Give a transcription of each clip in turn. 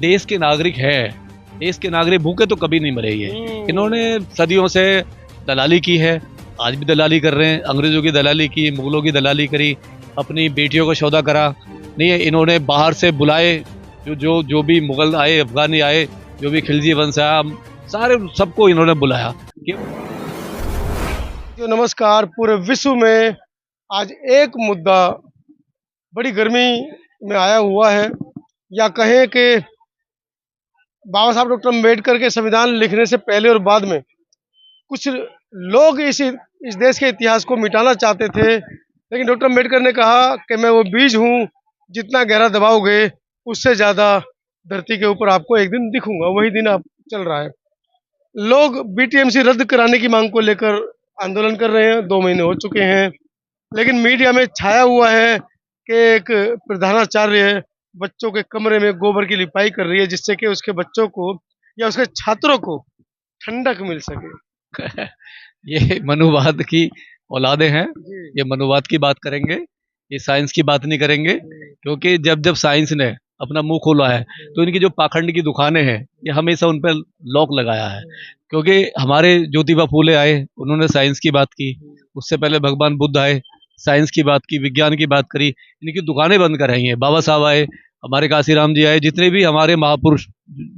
देश के नागरिक है। देश के नागरिक भूखे तो कभी नहीं मरे ये। इन्होंने सदियों से दलाली की है, आज भी दलाली कर रहे हैं। अंग्रेजों की दलाली की, मुगलों की दलाली करी, अपनी बेटियों को सौदा करा। नहीं है, इन्होंने बाहर से बुलाए जो भी मुगल आए, अफगानी आए, जो भी खिलजी वंश आया, सारे सबको इन्होंने बुलाया। जो नमस्कार, पूरे विश्व में आज एक मुद्दा बड़ी गर्मी में आया हुआ है, या कहें कि बाबा साहब डॉक्टर अम्बेडकर के संविधान लिखने से पहले और बाद में कुछ लोग इस देश के इतिहास को मिटाना चाहते थे, लेकिन डॉक्टर अम्बेडकर ने कहा कि मैं वो बीज हूँ, जितना गहरा दबाओगे उससे ज़्यादा धरती के ऊपर आपको एक दिन दिखूंगा। वही दिन अब चल रहा है। लोग बीटीएमसी रद्द कराने की मांग को लेकर आंदोलन कर रहे हैं, 2 महीने हो चुके हैं, लेकिन मीडिया में छाया हुआ है कि एक प्रधानाचार्य बच्चों के कमरे में गोबर की लिपाई कर रही है, जिससे कि उसके बच्चों को या उसके छात्रों को ठंडक मिल सके। ये मनुवाद की औलादे हैं, ये मनुवाद की बात करेंगे, ये साइंस की बात नहीं करेंगे। क्योंकि जब जब साइंस ने अपना मुंह खोला है तो इनकी जो पाखंड की दुकानें हैं, ये हमेशा उन पर लॉक लगाया है। क्योंकि हमारे ज्योतिबा फूले आए, उन्होंने साइंस की बात की, उससे पहले भगवान बुद्ध आए, साइंस की बात की, विज्ञान की बात करी, इनकी दुकानें बंद कराई हैं। बाबा साहब आए, हमारे काशीराम जी आए, जितने भी हमारे महापुरुष,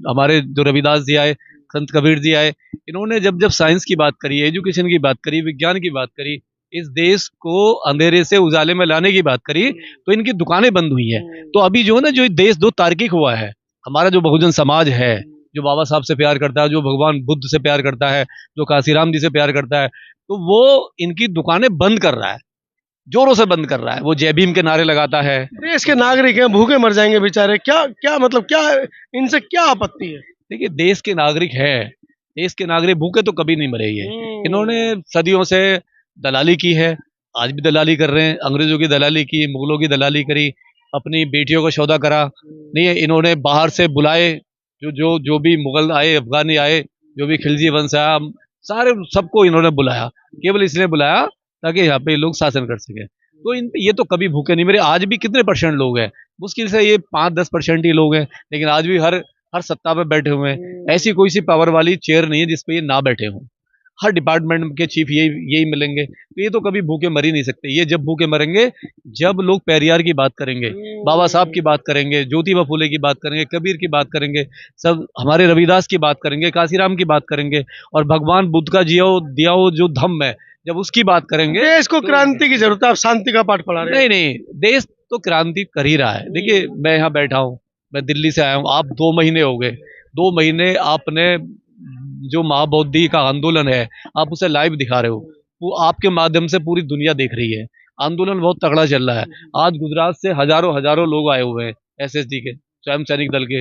हमारे जो रविदास जी आए, संत कबीर जी आए, इन्होंने जब जब साइंस की बात करी, एजुकेशन की बात करी, विज्ञान की बात करी, इस देश को अंधेरे से उजाले में लाने की बात करी, तो इनकी दुकानें बंद हुई हैं। तो अभी जो है ना, जो देश दो तार्किक हुआ है, हमारा जो बहुजन समाज है, जो बाबा साहब से प्यार करता है, जो भगवान बुद्ध से प्यार करता है, जो काशीराम जी से प्यार करता है, तो वो इनकी दुकानें बंद कर रहा है, जोरों से बंद कर रहा है। वो जय भीम के नारे लगाता है। देश के नागरिक हैं, भूखे मर जाएंगे बेचारे, क्या क्या मतलब, क्या इनसे क्या आपत्ति है? देखिए, देश के नागरिक है, देश के नागरिक भूखे तो कभी नहीं मरे ये। इन्होंने सदियों से दलाली की है, आज भी दलाली कर रहे हैं। अंग्रेजों की दलाली की, मुगलों की दलाली करी, अपनी बेटियों को सौदा करा। नहीं है, इन्होंने बाहर से बुलाए जो भी मुगल आए, अफगानी आए, जो भी खिलजी वंश आया, सारे सबको इन्होंने बुलाया, केवल इसलिए बुलाया ताकि यहाँ पे लोग शासन कर सके। तो ये तो कभी भूखे नहीं मरे। आज भी कितने परसेंट लोग हैं, मुश्किल से ये 5-10% ही लोग हैं, लेकिन आज भी हर सत्ता पे बैठे हुए हैं। ऐसी कोई सी पावर वाली चेयर नहीं है जिसपे ये ना बैठे हों। हर डिपार्टमेंट के चीफ यही मिलेंगे। तो ये तो कभी भूखे मर ही नहीं सकते। ये जब भूखे मरेंगे जब लोग पेरियार की बात करेंगे, बाबा साहब की बात करेंगे, ज्योतिबा फूले की बात करेंगे, कबीर की बात करेंगे, सब हमारे रविदास की बात करेंगे, काशीराम की बात करेंगे, और भगवान बुद्ध का दिया हो जो धम्म है, जब उसकी बात करेंगे। देश को क्रांति की जरूरत है। आप शांति का पाठ पढ़ा रहे हैं। नहीं, देश तो क्रांति कर ही रहा है। देखिए, मैं यहाँ बैठा हूँ, मैं दिल्ली से आया हूँ, आप 2 महीने हो गए, 2 महीने आपने जो महाबौद्धि का आंदोलन है, आप उसे लाइव दिखा रहे हो, वो आपके माध्यम से पूरी दुनिया देख रही है। आंदोलन बहुत तगड़ा चल रहा है। आज गुजरात से हजारों लोग आए हुए हैं, एसएसजी के, स्वयं सैनिक दल के,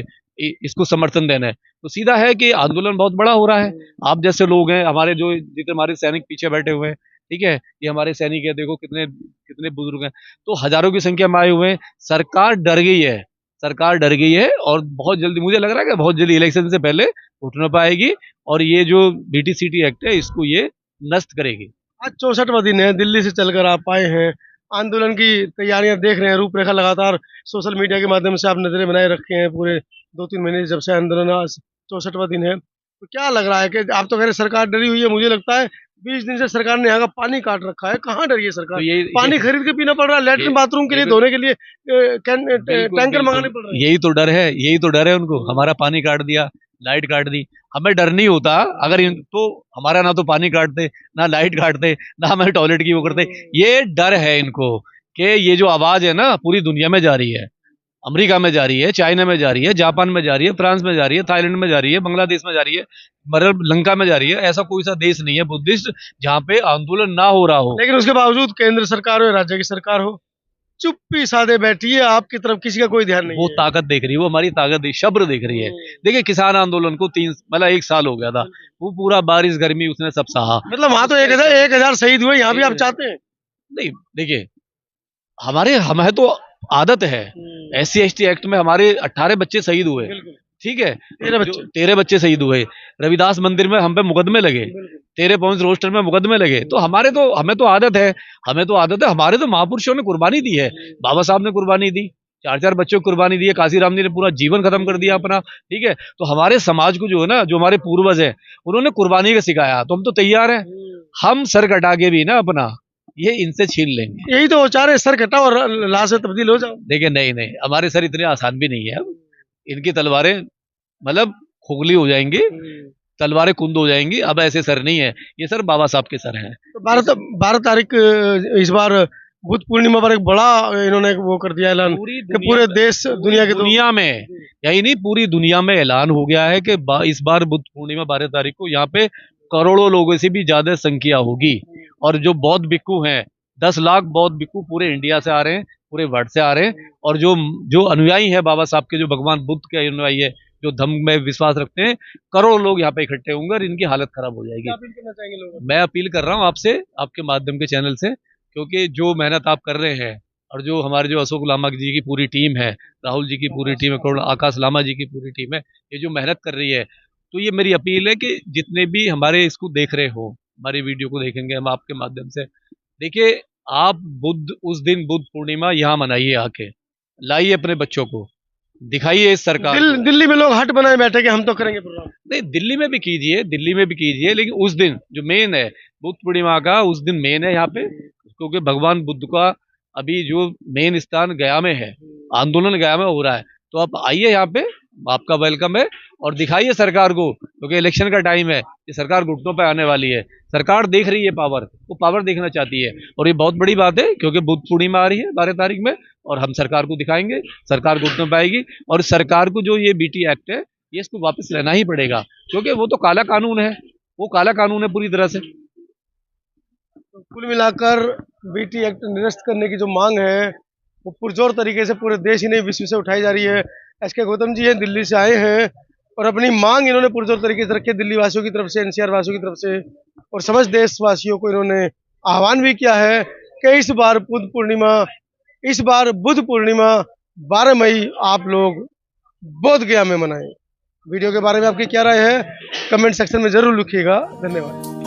इसको समर्थन देना है। तो सीधा है कि आंदोलन बहुत बड़ा हो रहा है। आप जैसे लोग हैं, हमारे जो जितने हमारे सैनिक पीछे बैठे हुए हैं, ठीक है, ये हमारे सैनिक है, देखो कितने कितने बुजुर्ग हैं, तो हजारों की संख्या में आए हुए हैं। सरकार डर गई है, सरकार डर गई है, और बहुत जल्दी, मुझे लग रहा है कि बहुत जल्दी इलेक्शन से पहले उठ ना पाएगी, और ये जो बीटीसीटी एक्ट है इसको ये नष्ट करेगी। आज 64वां दिन है, दिल्ली से चलकर आप आए हैं, आंदोलन की तैयारियां देख रहे हैं, रूपरेखा लगातार सोशल मीडिया के माध्यम से आप नजरें बनाए रखे हैं पूरे 2-3 महीने जब से आंदोलन, आज 64वां दिन है। तो क्या लग रहा है कि आप तो कह रहे सरकार डरी हुई है, मुझे लगता है 20 दिन से सरकार ने यहाँ का पानी काट रखा है। कहाँ डरी है सरकार? तो पानी खरीद के पीना पड़ रहा है, लेटरिन बाथरूम के लिए, धोने के लिए टैंकर मंगाने पड़ रहे हैं। यही तो डर है उनको। हमारा पानी काट दिया, लाइट काट दी। हमें डर नहीं होता अगर तो हमारा ना तो पानी काटते, ना लाइट काटते, ना हमें टॉयलेट की वो करते। ये डर है इनको कि ये जो आवाज है ना पूरी दुनिया में जा रही है, अमेरिका में जा रही है, चाइना में जा रही है, जापान में जा रही है, फ्रांस में जा रही है, थाईलैंड में जा रही है, बांग्लादेश में जा रही है, मतलब लंका में जा रही है। ऐसा कोई सा देश नहीं है बुद्धिस्ट जहाँ पे आंदोलन ना हो रहा हो। लेकिन उसके बावजूद केंद्र सरकार हो, राज्य की सरकार हो, चुप्पी साधे बैठी है, आपकी तरफ किसी का कोई ध्यान नहीं वो है। ताकत देख रही है, वो हमारी ताकत शब्द देख रही है। देखिए, किसान आंदोलन को 1 साल हो गया था, वो पूरा बारिश गर्मी उसने सब सहा। मतलब वहां तो 1,000 शहीद हुए, यहाँ भी आप चाहते हैं? नहीं, देखिए, हमें तो आदत है, SC/ST एक्ट में हमारे 18 बच्चे शहीद हुए, ठीक है, 13 बच्चे शहीद हुए। रविदास मंदिर में हम पे मुकदमे लगे, 13 पॉइंट रोस्टर में मुकदमे लगे। तो हमें तो आदत है, हमारे तो महापुरुषों ने कुर्बानी दी है। बाबा साहब ने कुर्बानी दी, 4 बच्चों को कुर्बानी दी है। काशीराम जी ने पूरा जीवन खत्म कर दिया अपना, ठीक है। तो हमारे समाज को जो है ना, जो हमारे पूर्वज है, उन्होंने कुर्बानी का सिखाया, तो हम तो तैयार हैं। हम सर कटा के भी ना अपना ये इनसे छीन लेंगे। यही तो चाह रहे, सर कटाओ और लाश में तब्दील हो जाओ। देखिए नहीं नहीं, हमारे सर इतने आसान भी नहीं है। अब इनकी तलवारें मतलब खोखली हो जाएंगी, तलवारें कुंद हो जाएंगी। अब ऐसे सर नहीं है, ये सर बाबा साहब के सर हैं। तो 12 तारीख इस बार बुद्ध पूर्णिमा पर एक बड़ा इन्होंने वो कर दिया ऐलान कि पूरे देश दुनिया के दुनिया में, यही नहीं पूरी दुनिया में ऐलान हो गया है कि इस बार बुद्ध पूर्णिमा 12 तारीख को यहाँ पे करोड़ों लोगों से भी ज्यादा संख्या होगी। और जो बौद्ध भिक्खु हैं, 10 लाख बौद्ध भिक्खु पूरे इंडिया से आ रहे हैं, पूरे वर्ल्ड से आ रहे हैं। और जो जो अनुयायी है बाबा साहब के, जो भगवान बुद्ध के अनुयायी है, जो धम्म में विश्वास रखते हैं, करोड़ों लोग यहाँ पे इकट्ठे होंगे और इनकी हालत खराब हो जाएगी। मैं अपील कर रहा हूँ आपसे, आपके माध्यम के चैनल से, क्योंकि जो मेहनत आप कर रहे हैं और जो हमारे जो अशोक लामा जी की पूरी टीम है, राहुल जी की पूरी टीम है, आकाश लामा जी की पूरी टीम है, ये जो मेहनत कर रही है, तो ये मेरी अपील है कि जितने भी हमारे इसको देख रहे हो, हमारी वीडियो को देखेंगे हम आपके माध्यम से, देखिए आप उस दिन बुद्ध पूर्णिमा यहाँ मनाइए, आके लाइए अपने बच्चों को, दिखाइए इस सरकार को। दिल्ली में लोग हट बनाए बैठे कि हम तो करेंगे प्रोग्राम। नहीं, दिल्ली में भी कीजिए, दिल्ली में भी कीजिए, लेकिन उस दिन जो मेन है बुद्ध पूर्णिमा का, उस दिन मेन है यहाँ पे, क्योंकि भगवान बुद्ध का अभी जो मेन स्थान गया में है, आंदोलन गया में हो रहा है। तो आप आइए यहाँ पे, आपका वेलकम है, और दिखाइए सरकार को, क्योंकि इलेक्शन का टाइम है, ये सरकार घुटनों पे आने वाली है। सरकार देख रही है पावर, वो पावर देखना चाहती है, और ये बहुत बड़ी बात है, क्योंकि बुद्ध पूर्णिमा आ रही है 12 तारीख में, और हम सरकार को दिखाएंगे, सरकार घुटनों पे आएगी। और सरकार को जो ये बीटी एक्ट है, ये इसको वापस लेना ही पड़ेगा, क्योंकि वो तो काला कानून है, वो काला कानून है पूरी तरह से। तो कुल मिलाकर बीटी एक्ट निरस्त करने की जो मांग है, वो पुरजोर तरीके से पूरे देश ही नहीं विश्व से उठाई जा रही है। एसके गौतम जी हैं, दिल्ली से आए हैं, और अपनी मांग इन्होंने पुरजोर तरीके से रखी है, दिल्ली वासियों की तरफ से, एनसीआर वासियों की तरफ से, और समस्त देशवासियों को इन्होंने आह्वान भी किया है कि इस बार बुद्ध पूर्णिमा 12 मई आप लोग बोध गया में मनाएं। वीडियो के बारे में आपकी क्या राय है, कमेंट सेक्शन में जरूर लिखिएगा। धन्यवाद।